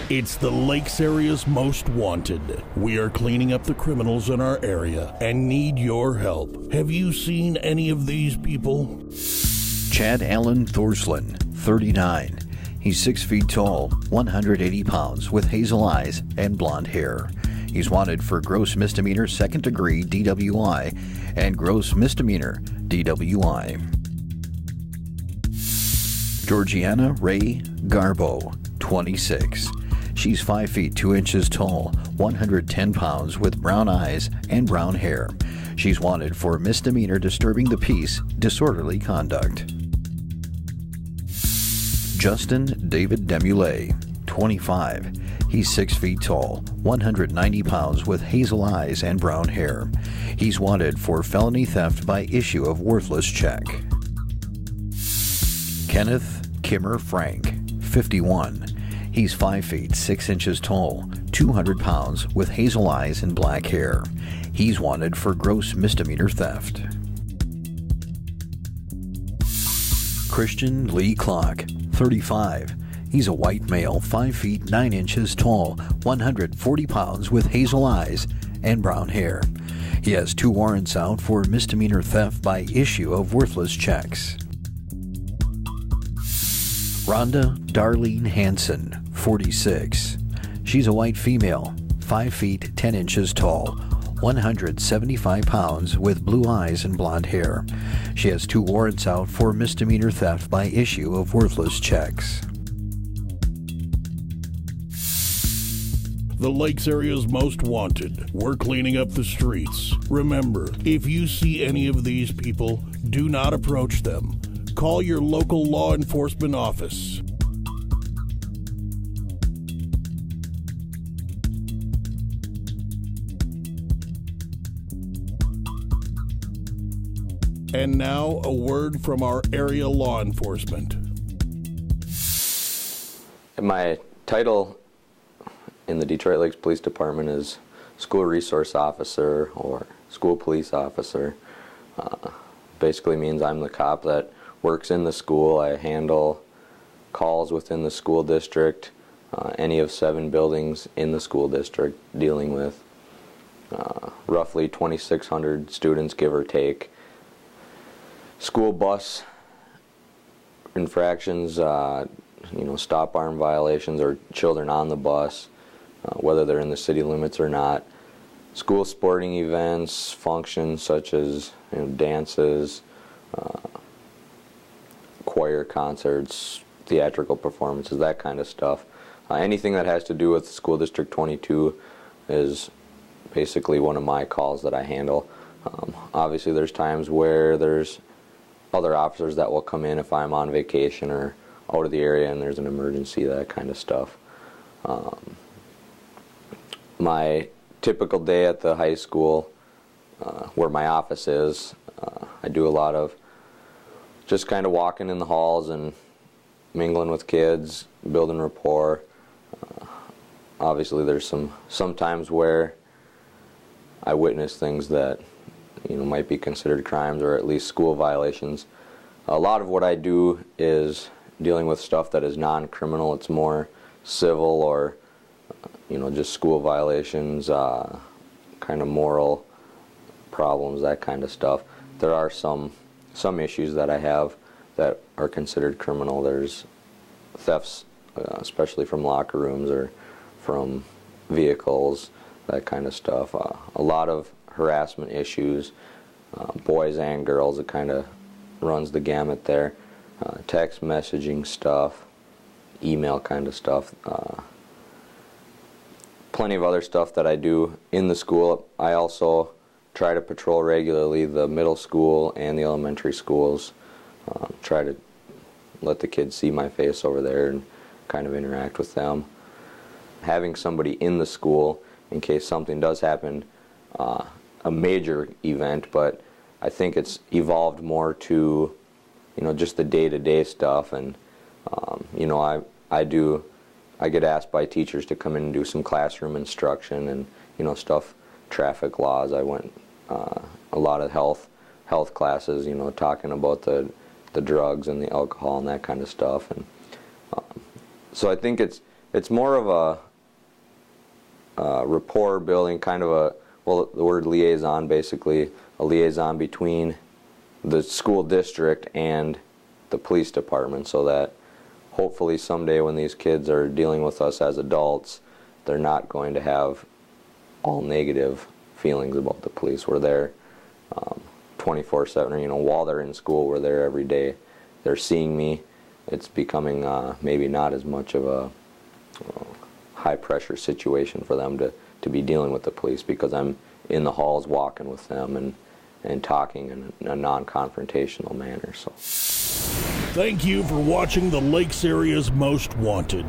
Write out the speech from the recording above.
It's the Lakes area's most wanted. We are cleaning up the criminals in our area and need your help. Have you seen any of these people? Chad Allen Thorsland, 39. He's 6 feet tall, 180 pounds, with hazel eyes and blonde hair. He's wanted for gross misdemeanor second-degree DWI and gross misdemeanor DWI. Georgiana Ray Garbo, 26. She's 5 feet 2 inches tall, 110 pounds, with brown eyes and brown hair. She's wanted for misdemeanor disturbing the peace, disorderly conduct. Justin David Demulay, 25. He's 6 feet tall, 190 pounds, with hazel eyes and brown hair. He's wanted for felony theft by issue of worthless check. Kenneth Kimmer Frank, 51. He's 5 feet 6 inches tall, 200 pounds, with hazel eyes and black hair. He's wanted for gross misdemeanor theft. Christian Lee Clark, 35. He's a white male, 5 feet 9 inches tall, 140 pounds, with hazel eyes and brown hair. He has 2 warrants out for misdemeanor theft by issue of worthless checks. Rhonda Darlene Hansen, 46. She's a white female, 5 feet 10 inches tall, 175 pounds, with blue eyes and blonde hair. She has 2 warrants out for misdemeanor theft by issue of worthless checks. The Lakes area's most wanted. We're cleaning up the streets. Remember, if you see any of these people, do not approach them. Call your local law enforcement office. And now, a word from our area law enforcement. My title in the Detroit Lakes Police Department is School Resource Officer or School Police Officer. Basically means I'm the cop that works in the school. I handle calls within the school district, any of 7 buildings in the school district, dealing with roughly 2,600 students, give or take. School bus infractions, stop arm violations, or children on the bus, whether they're in the city limits or not. School sporting events, functions such as dances, choir concerts, theatrical performances, that kind of stuff. Anything that has to do with School District 22 is basically one of my calls that I handle. Obviously there's times where there's other officers that will come in if I'm on vacation or out of the area and there's an emergency, that kind of stuff. My typical day at the high school, where my office is, I do a lot of just kind of walking in the halls and mingling with kids, building rapport. Obviously there's some times where I witness things that might be considered crimes or at least school violations. A lot of what I do is dealing with stuff that is non-criminal. It's more civil or just school violations, kind of moral problems, that kind of stuff. There are some issues that I have that are considered criminal. There's thefts, especially from locker rooms or from vehicles, that kind of stuff. A lot of harassment issues, boys and girls. It kind of runs the gamut there. Text messaging stuff, email kind of stuff. Plenty of other stuff that I do in the school. I also try to patrol regularly the middle school and the elementary schools. Try to let the kids see my face over there and kind of interact with them. Having somebody in the school in case something does happen, a major event, but I think it's evolved more to just the day-to-day stuff. And I get asked by teachers to come in and do some classroom instruction and stuff, traffic laws. I went a lot of health classes, talking about the drugs and the alcohol and that kind of stuff. And so I think it's It's more of a rapport building, kind of the word liaison, basically, a liaison between the school district and the police department, so that hopefully someday when these kids are dealing with us as adults, they're not going to have all negative feelings about the police. We're there 24/7, while they're in school, we're there every day. They're seeing me. It's becoming maybe not as much of a high pressure situation for them to be dealing with the police, because I'm in the halls walking with them and talking in a non-confrontational manner. So, thank you for watching the Lakes Area's Most Wanted.